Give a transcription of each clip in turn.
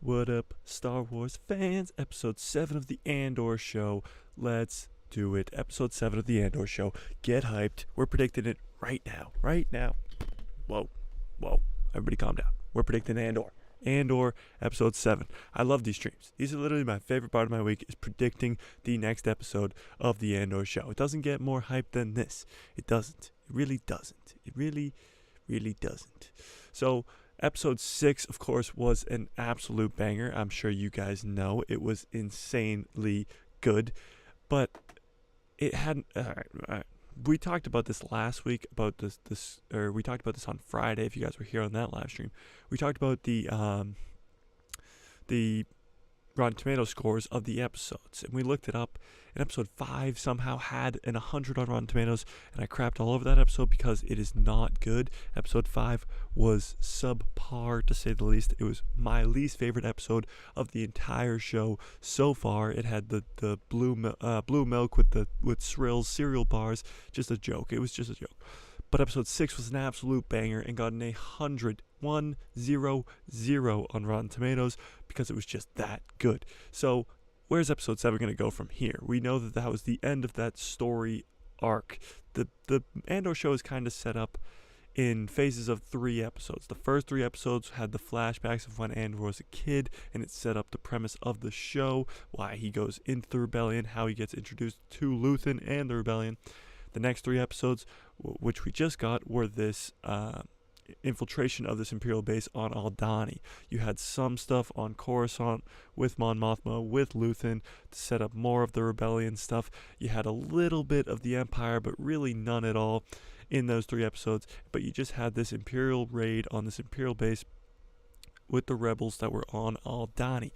What up, Star Wars fans? Episode 7 of the Andor show. Let's do it. Episode 7 of the Andor show. Get hyped. We're predicting it right now. Right now. Whoa. Everybody calm down. We're predicting Andor. Andor, episode 7. I love these streams. These are literally my favorite part of my week, is predicting the next episode of the Andor show. It doesn't get more hype than this. It doesn't. It really doesn't. It really doesn't. So, episode 6, of course, was an absolute banger. I'm sure you guys know. It was insanely good. But it hadn't... We talked about this last week, or we talked about this on Friday, if you guys were here on that live stream. We talked about the Rotten Tomato scores of the episodes, and we looked it up, and episode 5 somehow had an 100 on Rotten Tomatoes, and I crapped all over that episode because it is not good. Episode 5 was subpar, to say the least. It was my least favorite episode of the entire show so far. It had the blue milk with Srill's cereal bars. Just a joke. It was just a joke. But episode 6 was an absolute banger and got an 100 on Rotten Tomatoes because it was just that good. So where's episode 7 going to go from here? We know that was the end of that story arc. The Andor show is kind of set up in phases of 3 episodes. The first 3 episodes had the flashbacks of when Andor was a kid, and it set up the premise of the show, why he goes into the rebellion, how he gets introduced to Luthen and the rebellion. The next 3 episodes, which we just got, were this infiltration of this Imperial base on Aldhani. You had some stuff on Coruscant with Mon Mothma, with Luthen, to set up more of the rebellion stuff. You had a little bit of the Empire, but really none at all in those 3 episodes. But you just had this Imperial raid on this Imperial base with the rebels that were on Aldhani.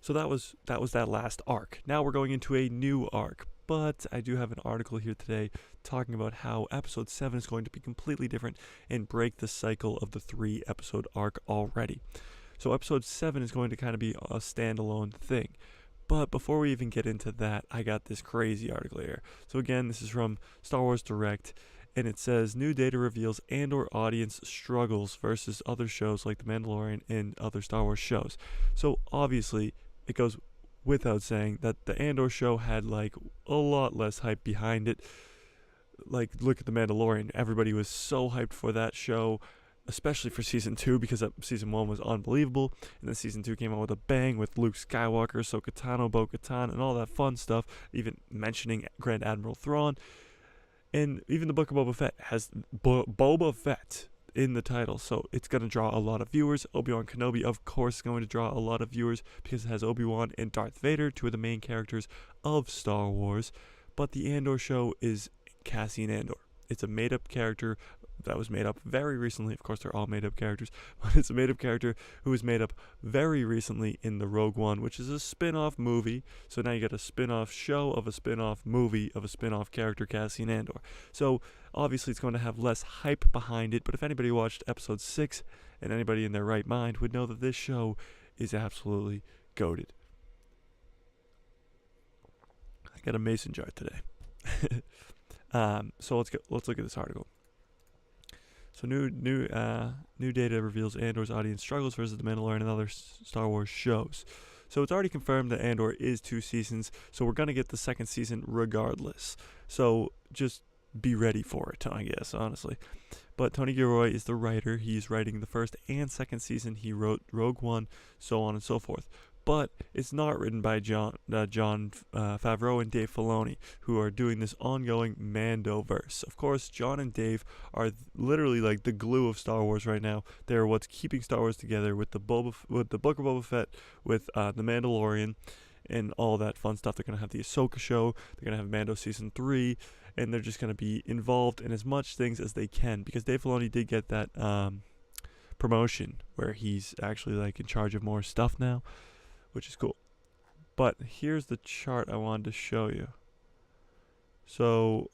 So that was that last arc. Now we're going into a new arc. But I do have an article here today talking about how episode 7 is going to be completely different and break the cycle of the 3 episode arc already. So episode 7 is going to kind of be a standalone thing. But before we even get into that, I got this crazy article here. So again, this is from Star Wars Direct, and it says, new data reveals Andor audience struggles versus other shows like The Mandalorian and other Star Wars shows. So obviously, it goes without saying that the Andor show had like a lot less hype behind it. Like, look at The Mandalorian. Everybody was so hyped for that show, especially for season 2, because season 1 was unbelievable, and then season 2 came out with a bang with Luke Skywalker, Ahsoka Tano, Bo-Katan, and all that fun stuff, even mentioning Grand Admiral Thrawn. And even the Book of Boba Fett has Boba Fett in the title, so it's going to draw a lot of viewers. Obi-Wan Kenobi, of course, is going to draw a lot of viewers because it has Obi-Wan and Darth Vader, 2 of the main characters of Star Wars. But the Andor show is Cassian Andor. It's a made-up character that was made up very recently. Of course, they're all made-up characters, but it's a made-up character who was made up very recently in the Rogue One, which is a spin-off movie. So now you got a spin-off show of a spin-off movie of a spin-off character, Cassian Andor. So obviously it's going to have less hype behind it, but if anybody watched episode 6, and anybody in their right mind would know that this show is absolutely goated. I got a mason jar today. So let's look at this article. So new data reveals Andor's audience struggles versus The Mandalorian and other Star Wars shows. So it's already confirmed that Andor is 2 seasons, so we're going to get the 2nd season regardless. So just be ready for it, I guess, honestly. But Tony Gilroy is the writer. He's writing the 1st and 2nd season. He wrote Rogue One, so on and so forth. But it's not written by Jon Favreau and Dave Filoni, who are doing this ongoing Mandoverse. Of course, Jon and Dave are literally like the glue of Star Wars right now. They're what's keeping Star Wars together with the Book of Boba Fett, with The Mandalorian, and all that fun stuff. They're going to have the Ahsoka show. They're going to have Mando Season 3, and they're just going to be involved in as much things as they can, because Dave Filoni did get that promotion where he's actually like in charge of more stuff now, which is cool. But here's the chart I wanted to show you. So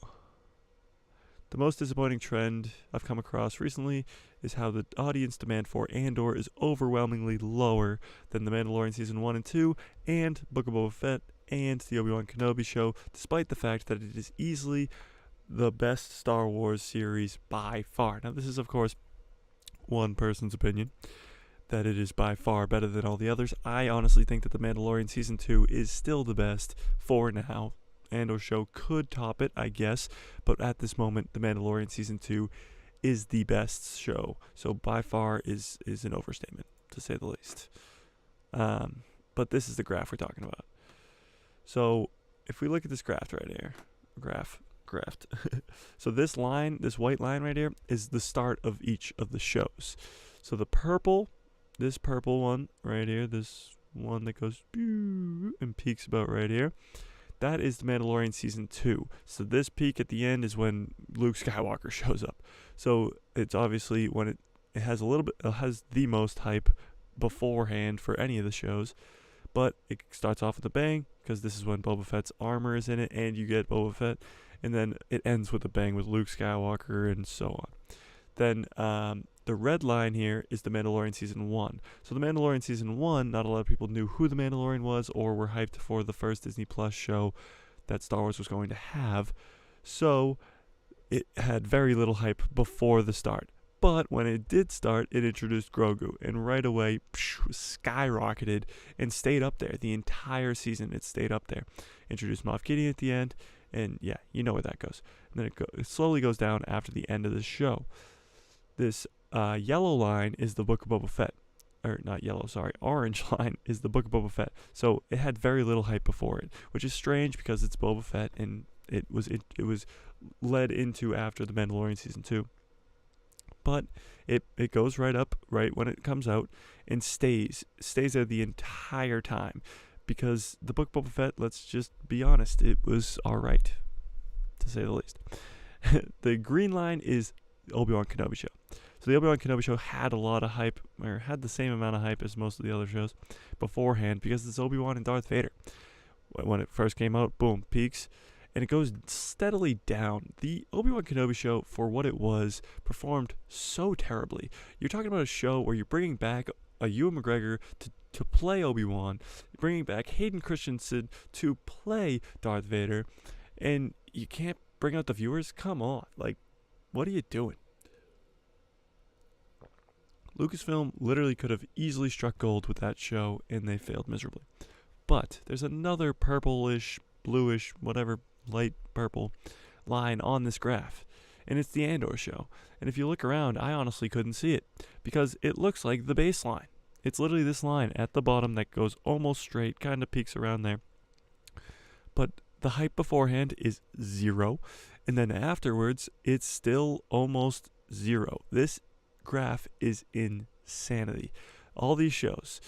the most disappointing trend I've come across recently is how the audience demand for Andor is overwhelmingly lower than The Mandalorian Season 1 and 2 and Book of Boba Fett and the Obi-Wan Kenobi show, despite the fact that it is easily the best Star Wars series by far. Now, this is, of course, one person's opinion, that it is by far better than all the others. I honestly think that The Mandalorian Season 2 is still the best for now. Andor show could top it, I guess, but at this moment, The Mandalorian Season 2 is the best show. So by far is an overstatement, to say the least. But this is the graph we're talking about. So if we look at this graph right here, graph. So this line, this white line right here, is the start of each of the shows. So this purple one right here, this one that goes and peaks about right here, that is The Mandalorian Season 2. So this peak at the end is when Luke Skywalker shows up. So it's obviously when it has the most hype beforehand for any of the shows. But it starts off with a bang, because this is when Boba Fett's armor is in it, and you get Boba Fett. And then it ends with a bang with Luke Skywalker and so on. Then the red line here is The Mandalorian Season 1. So The Mandalorian Season 1, not a lot of people knew who The Mandalorian was or were hyped for the first Disney Plus show that Star Wars was going to have. So it had very little hype before the start. But when it did start, it introduced Grogu, and right away, skyrocketed and stayed up there. The entire season, it stayed up there. Introduced Moff Gideon at the end, and yeah, you know where that goes. And then it slowly goes down after the end of the show. This yellow line is the Book of Boba Fett. Or not yellow, sorry. Orange line is the Book of Boba Fett. So it had very little hype before it, which is strange because it's Boba Fett, and it was led into after The Mandalorian Season 2. But it goes right up right when it comes out and stays there the entire time, because the Book of Boba Fett, let's just be honest, it was alright, to say the least. The green line is Obi-Wan Kenobi show. So the Obi-Wan Kenobi show had a lot of hype, or had the same amount of hype as most of the other shows beforehand, because it's Obi-Wan and Darth Vader. When it first came out, boom, peaks. And it goes steadily down. The Obi-Wan Kenobi show, for what it was, performed so terribly. You're talking about a show where you're bringing back a Ewan McGregor to play Obi-Wan, bringing back Hayden Christensen to play Darth Vader, and you can't bring out the viewers? Come on. Like, what are you doing? Lucasfilm literally could have easily struck gold with that show, and they failed miserably. But there's another purplish, bluish, whatever, light purple line on this graph, and it's the Andor show. And if you look around, I honestly couldn't see it, because it looks like the baseline. It's literally this line at the bottom that goes almost straight, kind of peaks around there. But the hype beforehand is 0, and then afterwards, it's still almost 0. This graph is insanity. All these shows,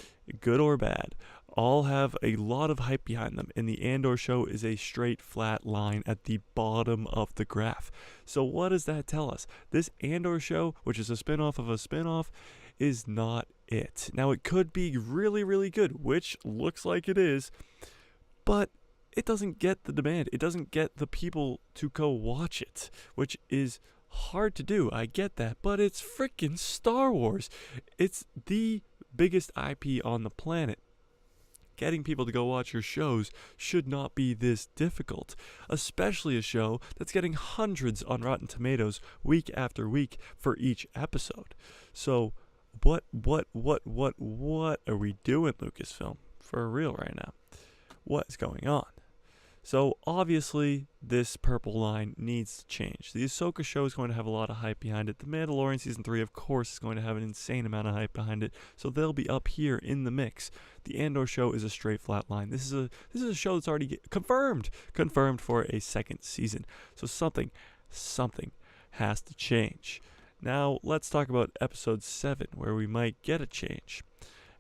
good or bad, all have a lot of hype behind them, and the Andor show is a straight flat line at the bottom of the graph. So what does that tell us? This Andor show, which is a spin-off of a spin-off, is not it. Now, it could be really, really good, which looks like it is, but it doesn't get the demand. It doesn't get the people to go watch it, which is hard to do. I get that, but it's freaking Star Wars. It's the biggest IP on the planet. Getting people to go watch your shows should not be this difficult, especially a show that's getting hundreds on Rotten Tomatoes week after week for each episode. So what are we doing, Lucasfilm? For real right now? What is going on? So obviously this purple line needs to change. The Ahsoka show is going to have a lot of hype behind it. The Mandalorian Season 3, of course, is going to have an insane amount of hype behind it. So they'll be up here in the mix. The Andor show is a straight flat line. This is a show that's already confirmed for a second season. So something has to change. Now let's talk about episode 7, where we might get a change.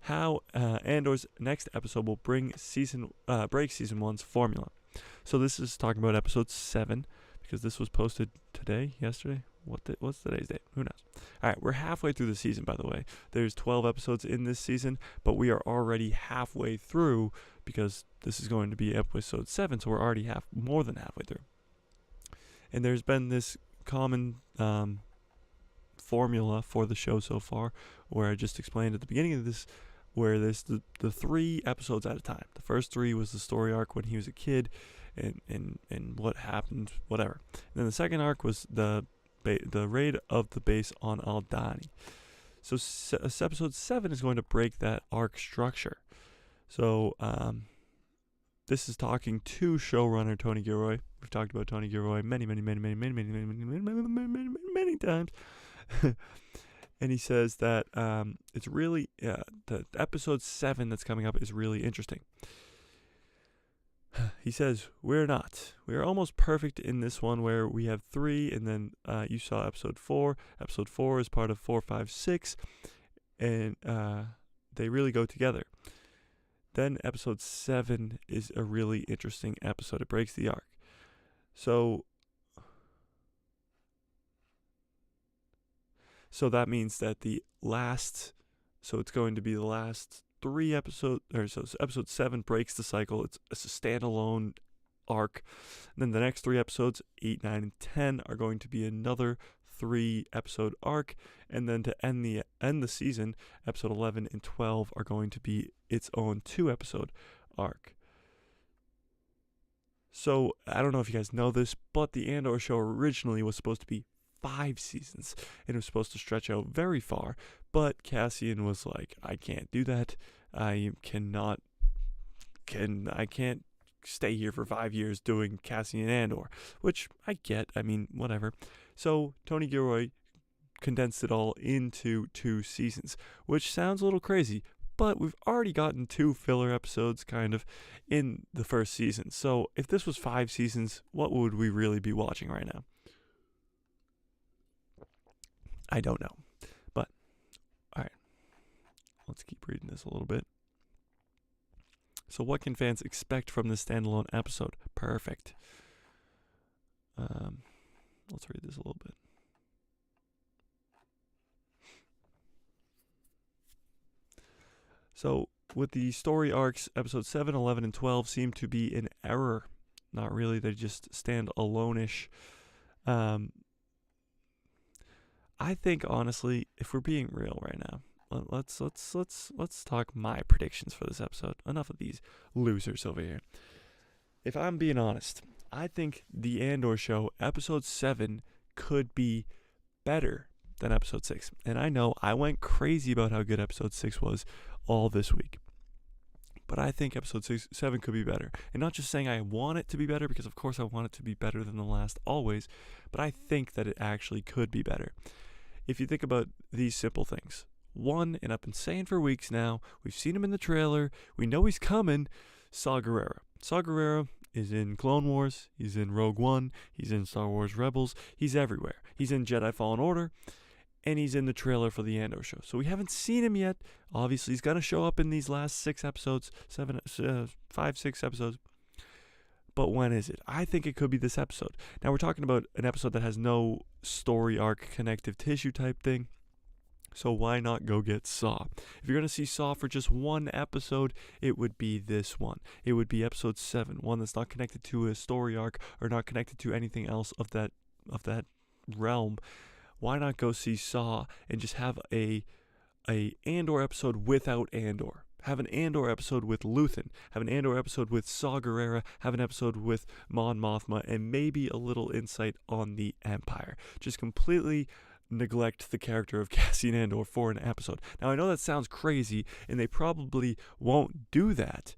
How Andor's next episode will break season 1's formula. So this is talking about episode 7, because this was posted yesterday. What's today's date? Who knows? All right, we're halfway through the season, by the way. There's 12 episodes in this season, but we are already halfway through, because this is going to be episode 7, so we're already more than halfway through. And there's been this common formula for the show so far, where I just explained at the beginning of this, where there's the 3 episodes at a time. The first 3 was the story arc when he was a kid, and what happened, whatever. And then the second arc was the raid of the base on Aldhani. So episode 7 is going to break that arc structure. So this is talking to showrunner Tony Gilroy. We've talked about Tony Gilroy many times. And he says that it's really the episode 7 that's coming up is really interesting. He says, we're not. We're almost perfect in this one where we have 3, and then you saw episode 4. Episode 4 is part of 4, 5, 6, and they really go together. Then episode 7 is a really interesting episode. It breaks the arc. So that means that it's going to be the last 3 episodes, so episode 7 breaks the cycle. It's a standalone arc. And then the next 3 episodes, 8, 9, and 10, are going to be another 3-episode arc. And then to end the season, episode 11 and 12 are going to be its own 2-episode arc. So I don't know if you guys know this, but the Andor show originally was supposed to be 5 seasons, and it was supposed to stretch out very far, but Cassian was like, I can't do that. I can't stay here for 5 years doing Cassian Andor, which I get. I mean, whatever. So Tony Gilroy condensed it all into 2 seasons, which sounds a little crazy, but we've already gotten 2 filler episodes kind of in the first season. So if this was 5 seasons, what would we really be watching right now? I don't know. But, alright. Let's keep reading this a little bit. So what can fans expect from this standalone episode? Perfect. Let's read this a little bit. So, with the story arcs, episodes 7, 11, and 12 seem to be in error. Not really, they just stand alone-ish. I think, honestly, if we're being real right now, let's talk my predictions for this episode. Enough of these losers over here. If I'm being honest, I think the Andor show, episode 7, could be better than episode 6. And I know I went crazy about how good episode 6 was all this week. But I think episode 7 could be better. And not just saying I want it to be better, because of course I want it to be better than the last always, but I think that it actually could be better. If you think about these simple things. 1, and I've been saying for weeks now, we've seen him in the trailer, we know he's coming, Saw Gerrera. Saw Gerrera is in Clone Wars, he's in Rogue One, he's in Star Wars Rebels, he's everywhere. He's in Jedi Fallen Order, and he's in the trailer for the Andor show. So we haven't seen him yet. Obviously, he's going to show up in these last 6 episodes, 5, 6 episodes. But when is it? I think it could be this episode. Now, we're talking about an episode that has no story arc, connective tissue type thing. So why not go get Saw? If you're going to see Saw for just 1 episode, it would be this one. It would be episode 7, one that's not connected to a story arc or not connected to anything else of that realm. Why not go see Saw and just have a Andor episode without Andor? Have an Andor episode with Luthen. Have an Andor episode with Saw Gerrera. Have an episode with Mon Mothma, and maybe a little insight on the Empire. Just completely neglect the character of Cassian Andor for an episode. Now, I know that sounds crazy, and they probably won't do that,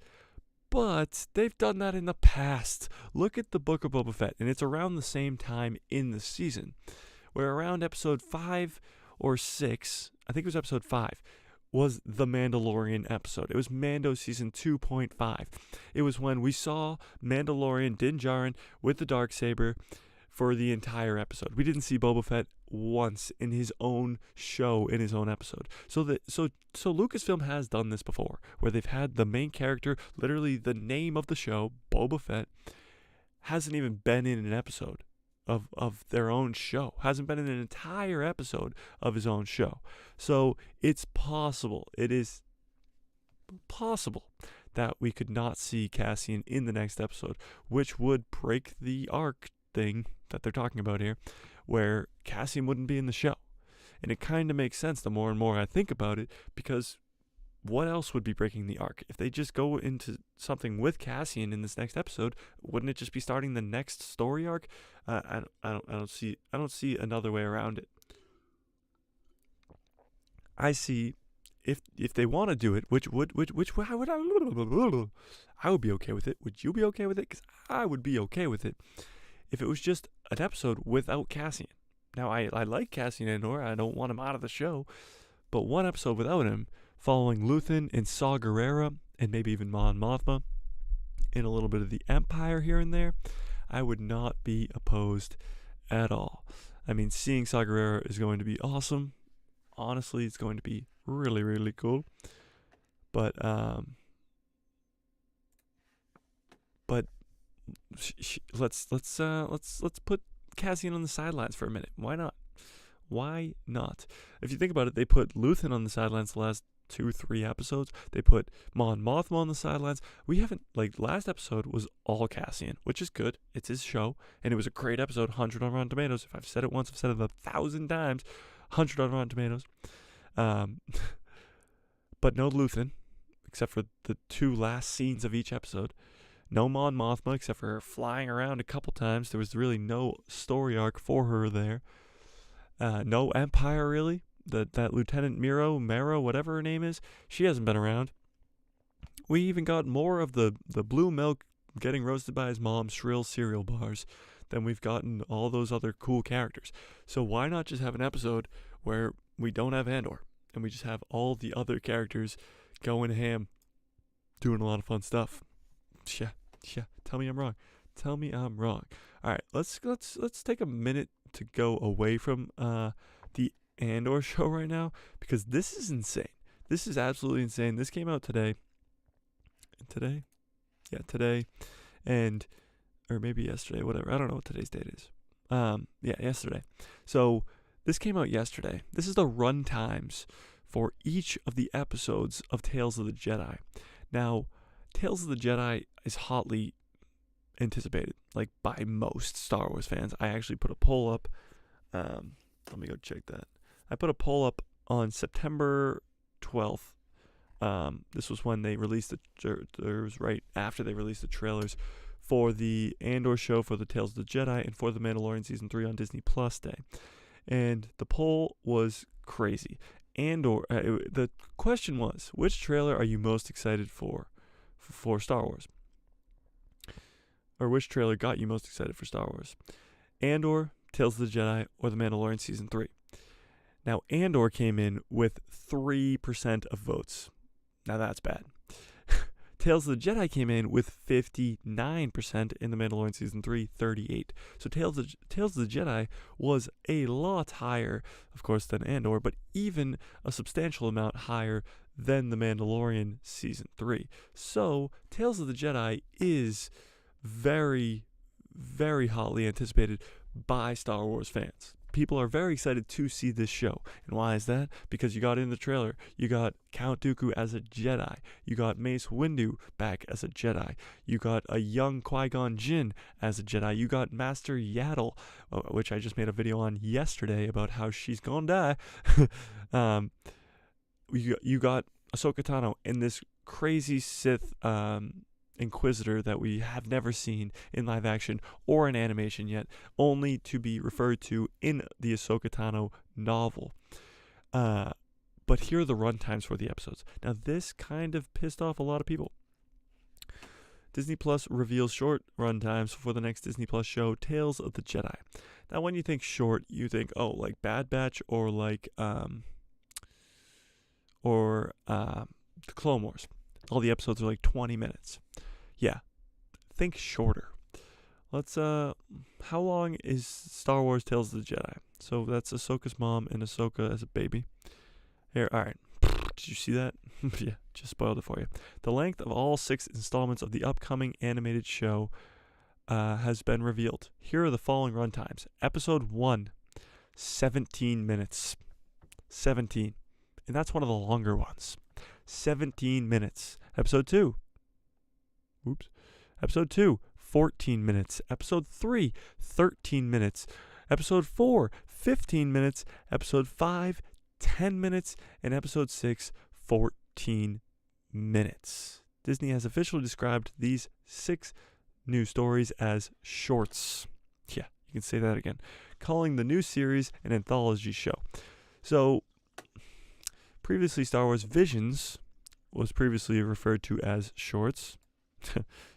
but they've done that in the past. Look at the Book of Boba Fett, and it's around the same time in the season, where around episode 5 or 6, I think it was episode 5, was the Mandalorian episode. It was Mando season 2.5. It was when we saw Mandalorian Din Djarin with the Darksaber for the entire episode. We didn't see Boba Fett once in his own show, in his own episode. So Lucasfilm has done this before, where they've had the main character, literally the name of the show, Boba Fett, hasn't even been in an episode of their own show, hasn't been in an entire episode of his own show. So it's possible, it is possible that we could not see Cassian in the next episode, which would break the arc thing that they're talking about here, where Cassian wouldn't be in the show. And it kind of makes sense the more and more I think about it, because what else would be breaking the arc? If they just go into something with Cassian in this next episode, wouldn't it just be starting the next story arc? I don't see another way around it. I see if they want to do it, which how would I would be okay with it. Would you be okay with it? Because I would be okay with it if it was just an episode without Cassian. Now, I like Cassian Andor. I don't want him out of the show. But one episode without him, following Luthen and Saw Gerrera, and maybe even Mon Mothma, and a little bit of the Empire here and there, I would not be opposed at all. I mean, seeing Saw Gerrera is going to be awesome. Honestly, it's going to be really, really cool. But let's put Cassian on the sidelines for a minute. Why not? Why not? If you think about it, they put Luthen on the sidelines the last 2-3 episodes. They put Mon Mothma on the sidelines. We haven't, last episode was all Cassian, which is good. It's his show, and it was a great episode, 100 on Rotten Tomatoes. If I've said it once, I've said it 1,000 times, 100 on Rotten Tomatoes. But no Luthen, except for the 2 last scenes of each episode. No Mon Mothma, except for her flying around a couple times. There was really no story arc for her there. No Empire, really. That Lieutenant Mero, whatever her name is, she hasn't been around. We even got more of the blue milk getting roasted by his mom shrill cereal bars than we've gotten all those other cool characters. So why not just have an episode where we don't have Andor, and we just have all the other characters going ham, doing a lot of fun stuff? Yeah. Tell me I'm wrong. All right, let's take a minute to go away from the Andor show right now, because this is insane. This is absolutely insane. This came out today. Today, or maybe yesterday, whatever. I don't know what today's date is. Yesterday. So this came out yesterday. This is the run times for each of the episodes of Tales of the Jedi. Now, Tales of the Jedi is hotly anticipated, by most Star Wars fans. I actually put a poll up. Let me go check that. I put a poll up on September 12th. This was when they released it was right after they released the trailers for the Andor show, for the Tales of the Jedi, and for the Mandalorian Season 3 on Disney Plus Day. And the poll was crazy. Andor, the question was, which trailer are you most excited for Star Wars? Or which trailer got you most excited for Star Wars? Andor, Tales of the Jedi, or The Mandalorian Season 3? Now, Andor came in with 3% of votes. Now, that's bad. Tales of the Jedi came in with 59%, in The Mandalorian Season 3, 38%. So Tales of the Jedi was a lot higher, of course, than Andor, but even a substantial amount higher than The Mandalorian Season 3. So Tales of the Jedi is very, very hotly anticipated by Star Wars fans. People are very excited to see this show. And why is that? Because you got in the trailer, you got Count Dooku as a Jedi. You got Mace Windu back as a Jedi. You got a young Qui-Gon Jinn as a Jedi. You got Master Yaddle, which I just made a video on yesterday about how she's gonna die. You got Ahsoka Tano in this crazy Sith Inquisitor that we have never seen in live action or in animation yet, only to be referred to in the Ahsoka Tano novel. But here are the run times for the episodes. Now, this kind of pissed off a lot of people. Disney Plus reveals short run times for the next Disney Plus show, Tales of the Jedi. Now, when you think short, you think, like Bad Batch or the Clone Wars. All the episodes are 20 minutes. Yeah, think shorter. Let's, how long is Star Wars Tales of the Jedi? So that's Ahsoka's mom and Ahsoka as a baby. Here, alright. Did you see that? Yeah, just spoiled it for you. The length of all 6 installments of the upcoming animated show has been revealed. Here are the following runtimes. Episode 1, 17 minutes. 17. And that's one of the longer ones. 17 minutes. Episode 2. Episode 2, 14 minutes. Episode 3, 13 minutes. Episode 4, 15 minutes. Episode 5, 10 minutes. And episode 6, 14 minutes. Disney has officially described these 6 new stories as shorts. Yeah, you can say that again. Calling the new series an anthology show. So, Previously, Star Wars Visions was previously referred to as shorts,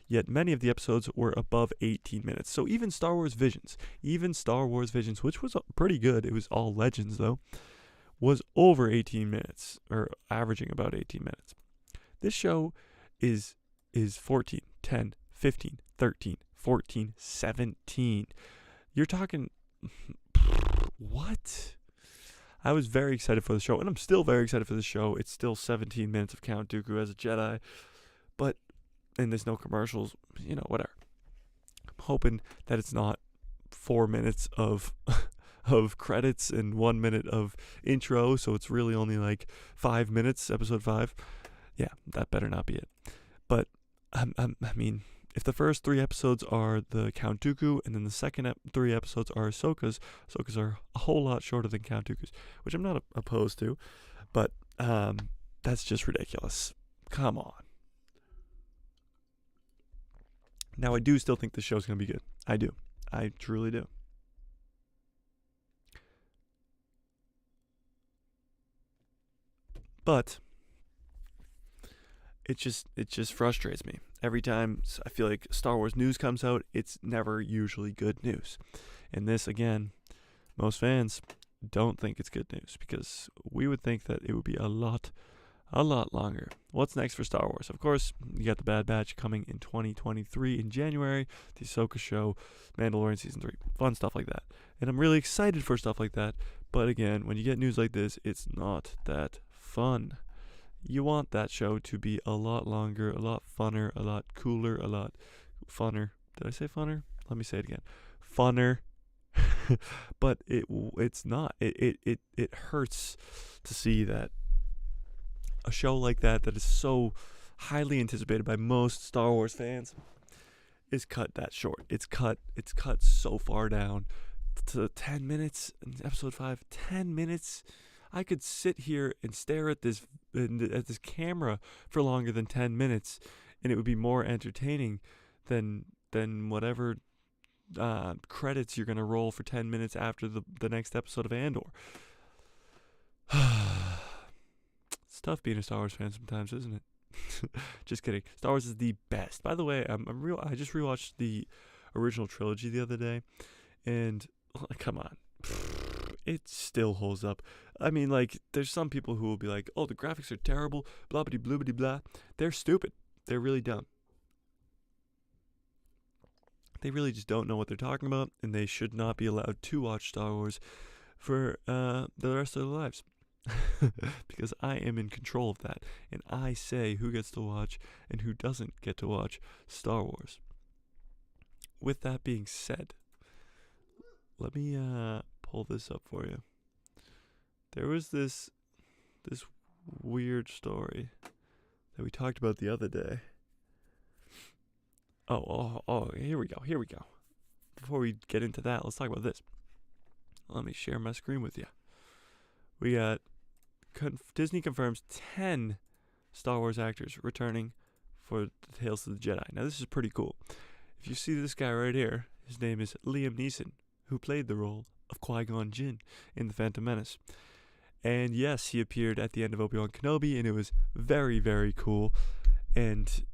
yet many of the episodes were above 18 minutes. So even Star Wars Visions, which was pretty good, it was all Legends though, was over 18 minutes, or averaging about 18 minutes. This show is 14, 10, 15, 13, 14, 17. You're talking, what? I was very excited for the show, and I'm still very excited for the show. It's still 17 minutes of Count Dooku as a Jedi, and there's no commercials, whatever. I'm hoping that it's not 4 minutes of of credits and 1 minute of intro, so it's really only like 5 minutes, episode 5. Yeah, that better not be it. But, I mean, if the first 3 episodes are the Count Dooku, and then the second 3 episodes are Ahsoka's are a whole lot shorter than Count Dooku's, which I'm not opposed to, but that's just ridiculous. Come on. Now, I do still think the show's going to be good. I do. I truly do. But it just frustrates me. Every time I feel like Star Wars news comes out, it's never usually good news. And this, again, most fans don't think it's good news, because we would think that it would be a lot longer. What's next for Star Wars? Of course, you got the Bad Batch coming in 2023 in January, the Ahsoka show, Mandalorian Season 3, fun stuff like that. And I'm really excited for stuff like that. But again, when you get news like this, it's not that fun. You want that show to be a lot longer, a lot funner, a lot cooler, a lot funner. Did I say funner? Let me say it again. Funner. But it's not. It hurts to see that a show like that is so highly anticipated by most Star Wars fans is cut that short. It's cut so far down to 10 minutes in episode 5. 10 minutes. I could sit here and stare at this camera for longer than 10 minutes, and it would be more entertaining than whatever credits you're going to roll for 10 minutes after the next episode of Andor. It's tough being a Star Wars fan sometimes, isn't it? Just kidding. Star Wars is the best. By the way, I just rewatched the original trilogy the other day, and come on. It still holds up. I mean, like, there's some people who will be like, oh, the graphics are terrible, blah, blah, blah, blah, blah. They're stupid. They're really dumb. They really just don't know what they're talking about, and they should not be allowed to watch Star Wars for the rest of their lives. Because I am in control of that, and I say who gets to watch and who doesn't get to watch Star Wars. With that being said, let me pull this up for you. There was this weird story that we talked about the other day. Oh, here we go. Before we get into that, let's talk about this. Let me share my screen with you. We got Disney confirms 10 Star Wars actors returning for the Tales of the Jedi. Now, this is pretty cool. If you see this guy right here, his name is Liam Neeson, who played the role of Qui-Gon Jinn in The Phantom Menace. And yes, he appeared at the end of Obi-Wan Kenobi, and it was very, very cool. And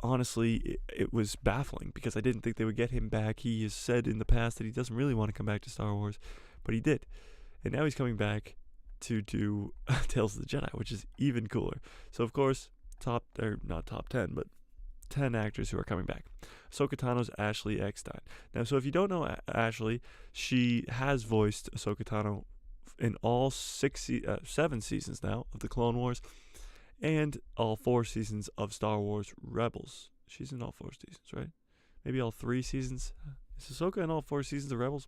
honestly, it was baffling, because I didn't think they would get him back. He has said in the past that he doesn't really want to come back to Star Wars, but he did. And now he's coming back to do Tales of the Jedi, which is even cooler. So, of course, not top 10, but 10 actors who are coming back. Ahsoka Tano's Ashley Eckstein. Now, so if you don't know Ashley, she has voiced Ahsoka Tano in all 7 seasons now of the Clone Wars, and all 4 seasons of Star Wars Rebels. She's in all 4 seasons, right? Maybe all 3 seasons. Is Ahsoka in all 4 seasons of Rebels?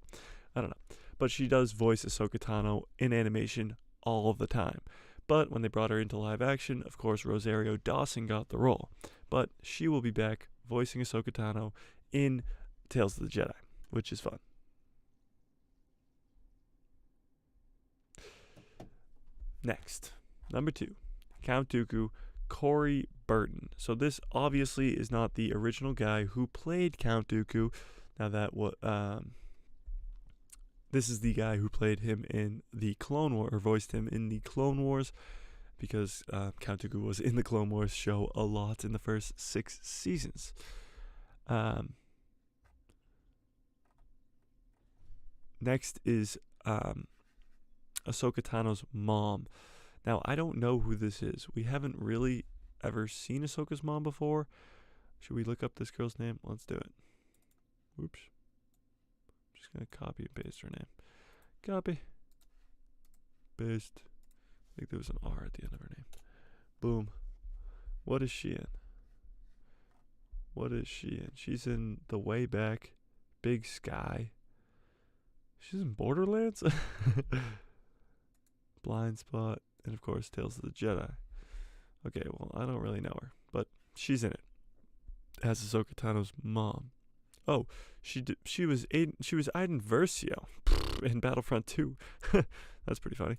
I don't know. But she does voice Ahsoka Tano in animation all of the time. But when they brought her into live action, of course, Rosario Dawson got the role. But she will be back voicing Ahsoka Tano in Tales of the Jedi, which is fun. Next, number 2, Count Dooku, Corey Burton. So this obviously is not the original guy who played Count Dooku. Now that this is the guy who played him in the Clone Wars, or voiced him in the Clone Wars because Count Dooku was in the Clone Wars show a lot in the first 6 seasons. Next is Ahsoka Tano's mom. Now, I don't know who this is. We haven't really ever seen Ahsoka's mom before. Should we look up this girl's name? Let's do it. Oops. I'm just going to copy and paste her name. Copy. Paste. I think there was an R at the end of her name. Boom. What is she in? What is she in? She's in The Way Back, Big Sky. She's in Borderlands? Blind Spot, and of course Tales of the Jedi. Okay, well, I don't really know her, but she's in it as Ahsoka Tano's mom. Oh, she was Iden Versio in Battlefront 2. That's pretty funny.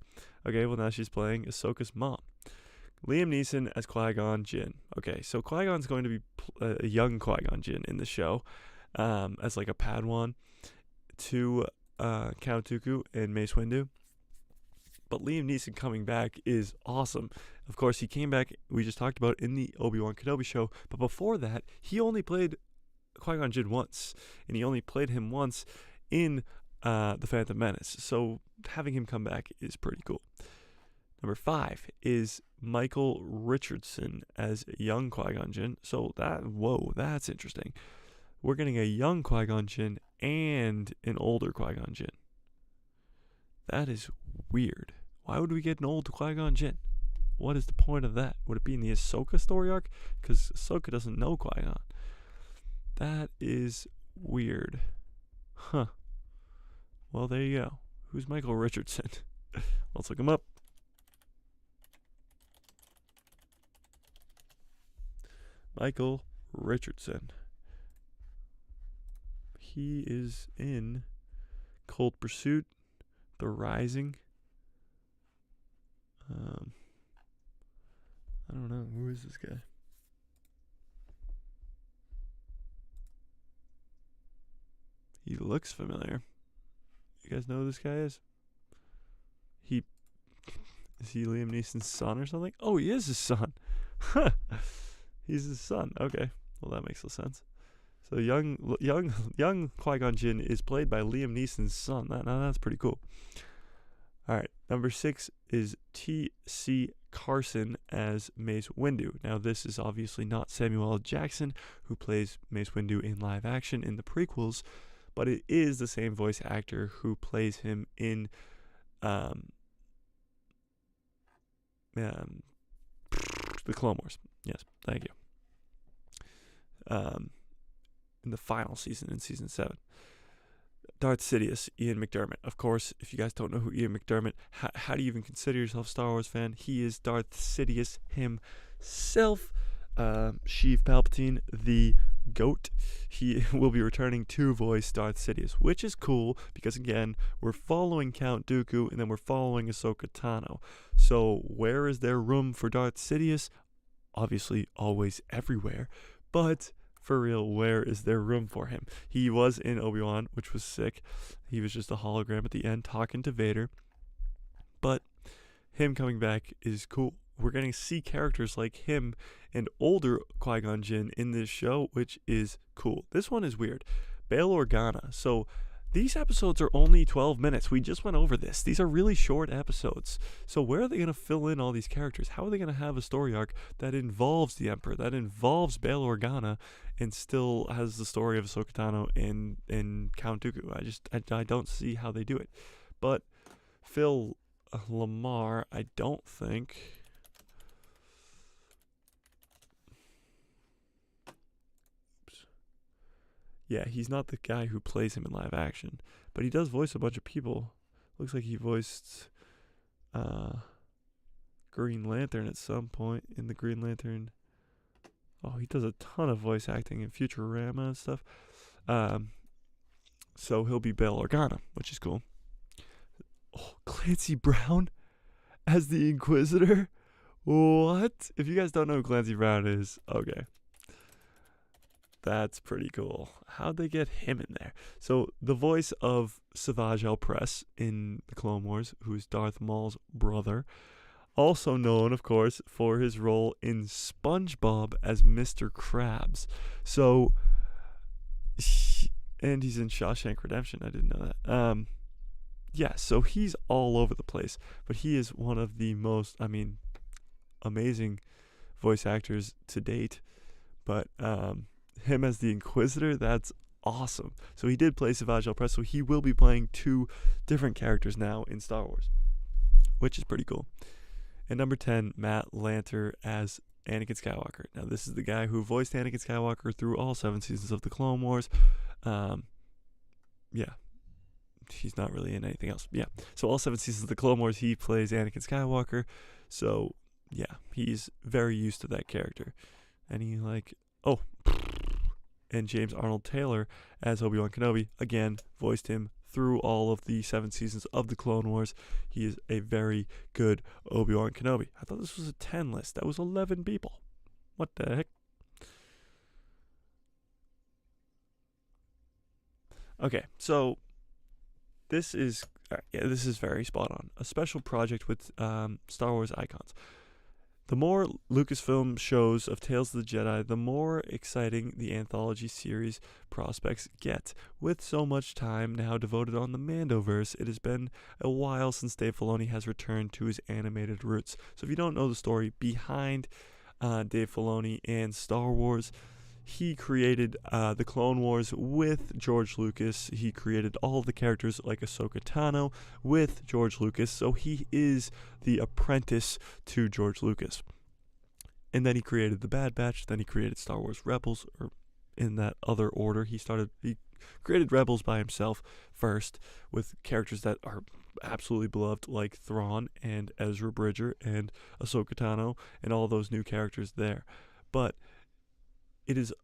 Okay, well now she's playing Ahsoka's mom. Liam Neeson as Qui-Gon Jinn. Okay, so Qui-Gon's going to be a young Qui-Gon Jinn in the show, as like a Padawan to Count Dooku and Mace Windu. But Liam Neeson coming back is awesome. Of course, he came back, we just talked about, in the Obi-Wan Kenobi show. But before that, he only played Qui-Gon Jinn once. And he only played him once in The Phantom Menace. So having him come back is pretty cool. Number 5 is Michael Richardson as young Qui-Gon Jinn. So that's interesting. We're getting a young Qui-Gon Jinn and an older Qui-Gon Jinn. That is weird. Why would we get an old Qui-Gon Jinn? What is the point of that? Would it be in the Ahsoka story arc? Because Ahsoka doesn't know Qui-Gon. That is weird. Huh. Well, there you go. Who's Michael Richardson? Let's look him up. Michael Richardson. He is in Cold Pursuit, The Rising. I don't know. Who is this guy? He looks familiar. You guys know who this guy is? Is he Liam Neeson's son or something? Oh, he is his son. He's his son. Okay. Well, that makes no sense. So young Qui-Gon Jinn is played by Liam Neeson's son. That's pretty cool. All right, number 6 is T.C. Carson as Mace Windu. Now, this is obviously not Samuel L. Jackson, who plays Mace Windu in live action in the prequels, but it is the same voice actor who plays him in the Clone Wars. Yes, thank you. In the final season, in season 7. Darth Sidious, Ian McDiarmid. Of course, if you guys don't know who Ian McDiarmid, how do you even consider yourself a Star Wars fan? He is Darth Sidious himself. Sheev Palpatine, the GOAT. He will be returning to voice Darth Sidious, which is cool because, again, we're following Count Dooku and then we're following Ahsoka Tano. So where is there room for Darth Sidious? Obviously, always everywhere. But for real, where is there room for him? He was in Obi-Wan, which was sick. He was just a hologram at the end talking to Vader. But him coming back is cool. We're getting to see characters like him and older Qui-Gon Jinn in this show, which is cool. This one is weird. Bail Organa. So these episodes are only 12 minutes. We just went over this. These are really short episodes. So where are they going to fill in all these characters? How are they going to have a story arc that involves the Emperor, that involves Bail Organa, and still has the story of Ahsoka Tano and Count Dooku? I don't see how they do it. But Phil Lamar, I don't think. Yeah, he's not the guy who plays him in live action, but he does voice a bunch of people. Looks like he voiced Green Lantern at some point in the Green Lantern. Oh, he does a ton of voice acting in Futurama and stuff. So he'll be Bail Organa, which is cool. Oh, Clancy Brown as the Inquisitor? What? If you guys don't know who Clancy Brown is, okay. That's pretty cool. How'd they get him in there? So the voice of Savage Opress in the Clone Wars, who's Darth Maul's brother, Also known, of course, for his role in SpongeBob as Mr. Krabs. So, and he's in Shawshank Redemption. I didn't know that. Yeah, so he's all over the place, but he is one of the most, amazing voice actors to date. But him as the Inquisitor, that's awesome. So he did play Savage Opress, so he will be playing 2 different characters now in Star Wars, which is pretty cool. And number 10, Matt Lanter as Anakin Skywalker. Now, this is the guy who voiced Anakin Skywalker through all 7 seasons of the Clone Wars. Yeah. He's not really in anything else. Yeah. So all 7 seasons of the Clone Wars, he plays Anakin Skywalker. So, yeah, he's very used to that character. And and James Arnold Taylor as Obi-Wan Kenobi, again, voiced him through all of the 7 seasons of the Clone Wars. He is a very good Obi-Wan Kenobi. I thought this was a 10 list. That was 11 people. What the heck? Okay, so this is very spot on. A special project with Star Wars icons. The more Lucasfilm shows of Tales of the Jedi, the more exciting the anthology series prospects get. With so much time now devoted on the Mandoverse, it has been a while since Dave Filoni has returned to his animated roots. So if you don't know the story behind Dave Filoni and Star Wars, he created the Clone Wars with George Lucas. He created all of the characters like Ahsoka Tano with George Lucas. So he is the apprentice to George Lucas. And then he created the Bad Batch. Then he created Star Wars Rebels, or in that other order. He created Rebels by himself first with characters that are absolutely beloved like Thrawn and Ezra Bridger and Ahsoka Tano and all those new characters there. But it is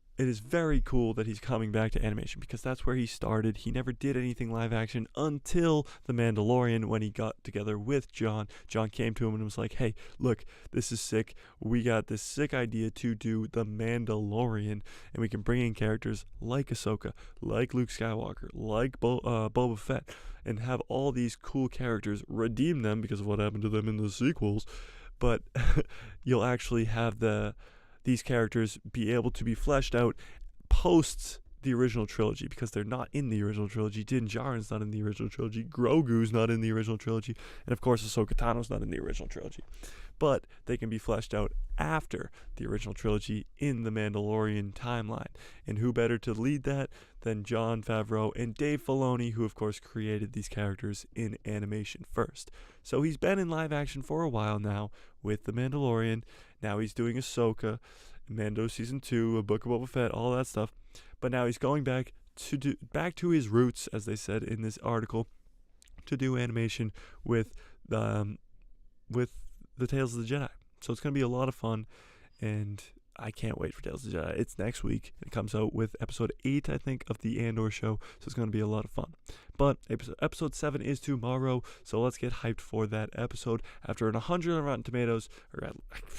very cool that he's coming back to animation because that's where he started. He never did anything live action until The Mandalorian, when he got together with John. John came to him and was like, hey, look, this is sick. We got this sick idea to do The Mandalorian, and we can bring in characters like Ahsoka, like Luke Skywalker, like Boba Fett, and have all these cool characters, redeem them because of what happened to them in the sequels, but you'll actually have these characters be able to be fleshed out post the original trilogy, because they're not in the original trilogy. Din Djarin's not in the original trilogy. Grogu's not in the original trilogy. And of course, Ahsoka Tano's not in the original trilogy. But they can be fleshed out after the original trilogy in the Mandalorian timeline. And who better to lead that than Jon Favreau and Dave Filoni, who of course created these characters in animation first. So he's been in live action for a while now with The Mandalorian. Now he's doing Ahsoka, Mando Season 2, A Book of Boba Fett, all that stuff. But now he's going back to his roots, as they said in this article, to do animation with the Tales of the Jedi. So it's going to be a lot of fun, and I can't wait for Tales of the Jedi. It's next week. It comes out with episode 8, I think, of the Andor show, so it's going to be a lot of fun. But episode 7 is tomorrow, so let's get hyped for that episode. After an 100 on Rotten Tomatoes, or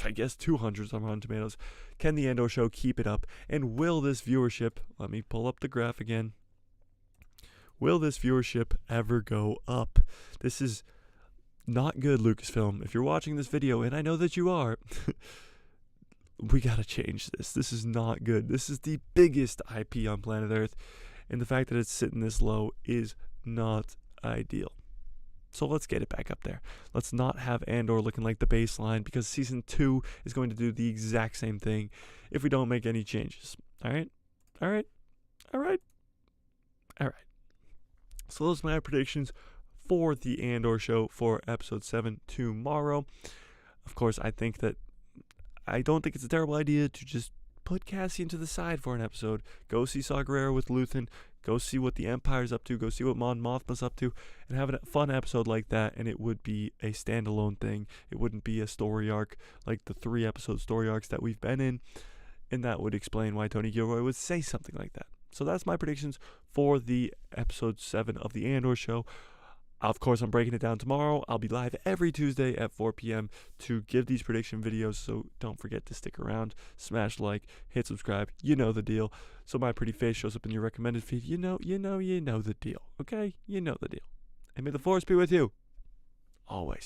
I guess 200 on Rotten Tomatoes, can the Andor show keep it up? And will this viewership, let me pull up the graph again, will this viewership ever go up? This is not good, Lucasfilm. If you're watching this video, and I know that you are, we gotta change this. This is not good. This is the biggest IP on planet Earth, and the fact that it's sitting this low is not ideal. So let's get it back up there. Let's not have Andor looking like the baseline, because season 2 is going to do the exact same thing if we don't make any changes. All right. So those are my predictions for the Andor show for episode 7 tomorrow. Of course, I don't think it's a terrible idea to just put Cassian to the side for an episode. Go see Saw Gerrera with Luthen. Go see what the Empire's up to. Go see what Mon Mothma's up to. And have a fun episode like that, and it would be a standalone thing. It wouldn't be a story arc like the 3-episode story arcs that we've been in. And that would explain why Tony Gilroy would say something like that. So that's my predictions for the episode 7 of the Andor show. Of course, I'm breaking it down tomorrow. I'll be live every Tuesday at 4 p.m. to give these prediction videos, so don't forget to stick around. Smash like, hit subscribe. You know the deal. So my pretty face shows up in your recommended feed. You know the deal. Okay? You know the deal. And may the Force be with you. Always.